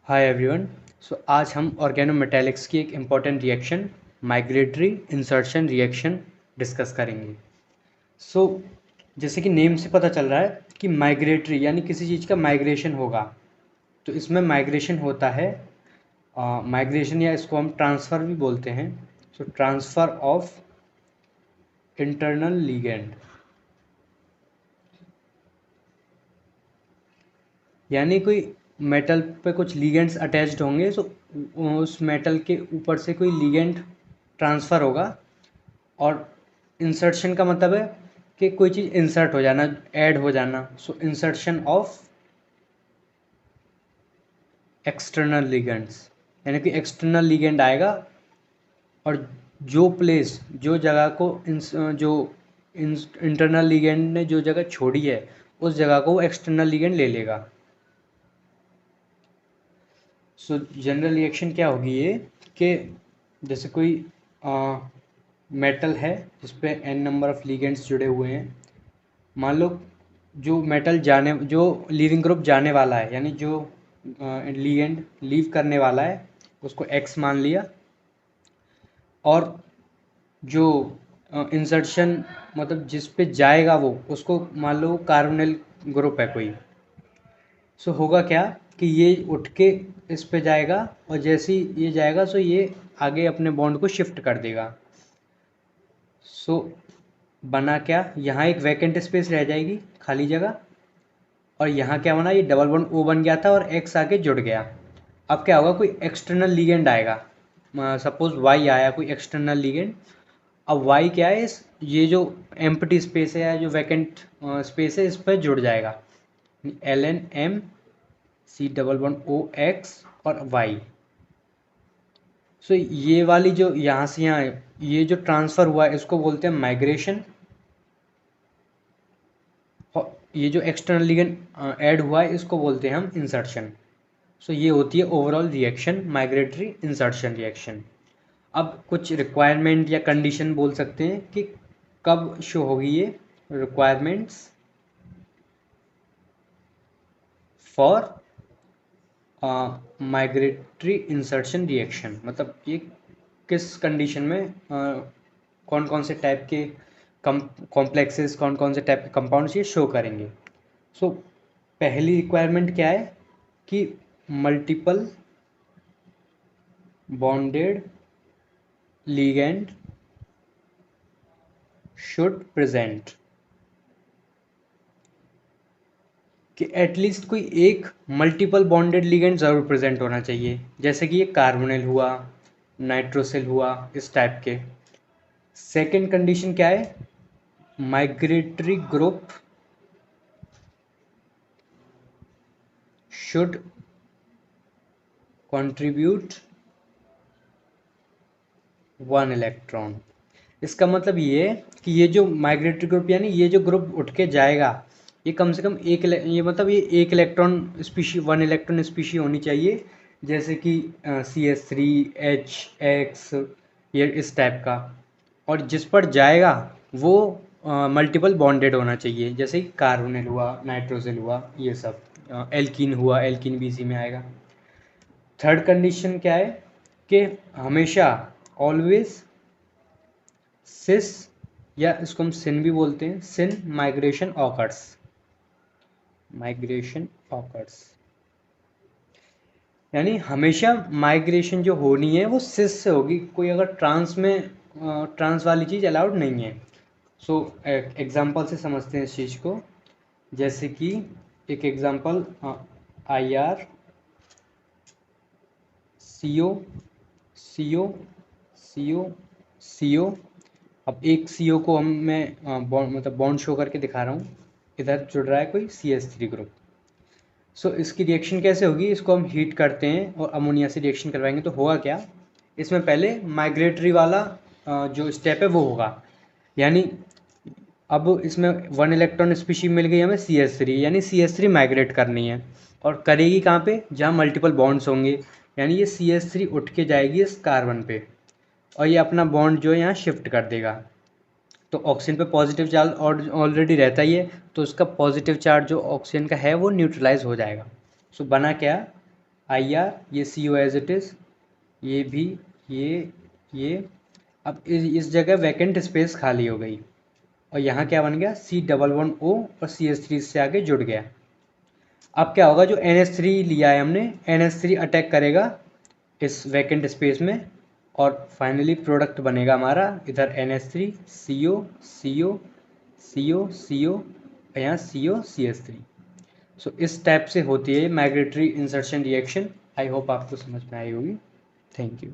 Hi everyone. आज हम organometallics की एक important reaction migratory insertion reaction discuss करेंगे। सो जैसे कि नेम से पता चल रहा है कि माइग्रेटरी यानी किसी चीज़ का माइग्रेशन होगा, तो इसमें माइग्रेशन होता है माइग्रेशन या इसको हम ट्रांसफ़र भी बोलते हैं। सो ट्रांसफ़र ऑफ इंटरनल लिगेंड, यानी कोई मेटल पे कुछ लिगेंड्स अटैच्ड होंगे, तो उस मेटल के ऊपर से कोई लिगेंड ट्रांसफ़र होगा। और इंसर्शन का मतलब है कि कोई चीज़ इंसर्ट हो जाना, ऐड हो जाना। सो इंसर्शन ऑफ एक्सटर्नल लिगेंड्स, यानी कि एक्सटर्नल लिगेंड आएगा और जो प्लेस जो जगह को जो इंटरनल लिगेंड ने जो जगह छोड़ी है उस जगह को वो एक्सटर्नल लिगेंड ले लेगा। सो जनरल रिएक्शन क्या होगी ये कि जैसे कोई मेटल है जिस पे n नंबर ऑफ लिगेंड्स जुड़े हुए हैं। मान लो जो लीविंग ग्रुप जाने वाला है, यानी जो लिगेंड लीव करने वाला है उसको x मान लिया, और जो इंसर्शन मतलब जिस पे जाएगा वो उसको मान लो कार्बोनिल ग्रुप है कोई। सो होगा क्या कि ये उठ के इस पे जाएगा, और जैसे ही ये जाएगा सो ये आगे अपने बॉन्ड को शिफ्ट कर देगा। सो बना क्या, यहाँ एक वैकेंट स्पेस रह जाएगी, खाली जगह, और यहाँ क्या बना, ये डबल बॉन्ड O बन गया था और X आके जुड़ गया। अब क्या होगा, कोई एक्सटर्नल लिगेंड आएगा, सपोज Y आया कोई एक्सटर्नल लिगेंड। अब Y क्या है, इस ये जो एम्प्टी स्पेस है या जो वैकेंट स्पेस है इस पर जुड़ जाएगा। LN डबल बॉन्ड OX और Y। सो ये वाली जो यहाँ से यहाँ ये जो ट्रांसफ़र हुआ है इसको बोलते हैं माइग्रेशन, और ये जो एक्सटर्नल लिगेंड ऐड हुआ है इसको बोलते हैं हम इंसर्शन। सो ये होती है overall reaction, migratory insertion reaction. अब कुछ रिक्वायरमेंट या कंडीशन बोल सकते हैं कि कब शो होगी ये requirements for migratory insertion reaction, मतलब ये किस कंडीशन में कौन कौन से टाइप के कॉम्प्लेक्सेस, कौन कौन से टाइप के कंपाउंड्स ये शो करेंगे। सो पहली रिक्वायरमेंट क्या है कि multiple bonded ligand should present, कि एटलीस्ट कोई एक मल्टीपल बॉन्डेड लिगेंड ज़रूर प्रेजेंट होना चाहिए, जैसे कि ये कार्बोनिल हुआ, नाइट्रोसिल हुआ, इस टाइप के। सेकंड कंडीशन क्या है, migratory group should contribute 1 electron. इसका मतलब ये है कि ये जो माइग्रेटरी ग्रुप यानी ये जो ग्रुप उठ के जाएगा ये कम से कम ये मतलब ये एक इलेक्ट्रॉन स्पीशी 1 इलेक्ट्रॉन स्पीशी होनी चाहिए, जैसे कि CH3HX, ये इस टाइप का। और जिस पर जाएगा वो मल्टीपल बॉन्डेड होना चाहिए, जैसे कि कार्बोनिल हुआ, नाइट्रोसिल हुआ, ये सब। एल्कीन हुआ, एल्कीन भी इसी में आएगा। थर्ड कंडीशन क्या है कि हमेशा ऑलवेज सिस, या इसको हम सिन भी बोलते हैं, सिन माइग्रेशन ऑकर्स, माइग्रेशन ऑकर्स, यानी हमेशा माइग्रेशन जो होनी है वो सिस से होगी, कोई अगर ट्रांस में ट्रांस वाली चीज़ अलाउड नहीं है। सो एग्जांपल से समझते हैं इस चीज़ को, जैसे कि एक example IR CO CO CO CO। अब एक CO को मैं बॉन्ड मतलब बॉन्ड शो करके दिखा रहा हूँ, इधर जुड़ रहा है कोई CH3 ग्रुप। सो इसकी रिएक्शन कैसे होगी, इसको हम हीट करते हैं और अमोनिया से रिएक्शन करवाएंगे तो होगा क्या, इसमें पहले माइग्रेटरी वाला जो स्टेप है वो होगा, यानी अब इसमें 1 इलेक्ट्रॉन स्पीशी मिल गई हमें CH3, यानी CH3 माइग्रेट करनी है, और करेगी कहाँ पे, जहाँ मल्टीपल बॉन्ड्स होंगे, यानी ये CH3 उठ के जाएगी इस कार्बन पे और ये अपना बॉन्ड जो है यहाँ शिफ्ट कर देगा। तो ऑक्सीजन पे पॉजिटिव चार्ज ऑलरेडी रहता ही है, तो उसका पॉजिटिव चार्ज जो ऑक्सीजन का है वो न्यूट्रलाइज हो जाएगा। सो बना क्या, IR, ये CO एज इट इज़, ये भी, ये अब इस जगह वैकेंट स्पेस खाली हो गई और यहाँ क्या बन गया, C11O और CH3 से आगे जुड़ गया। अब क्या होगा, जो NH3 लिया है हमने, NH3 अटैक करेगा इस वैकेंट स्पेस में और फाइनली प्रोडक्ट बनेगा हमारा इधर NH3 CO CO CO CO और यहाँ CO CH3। सो इस टाइप से होती है migratory insertion reaction. I hope आपको समझ में आई होगी। Thank you.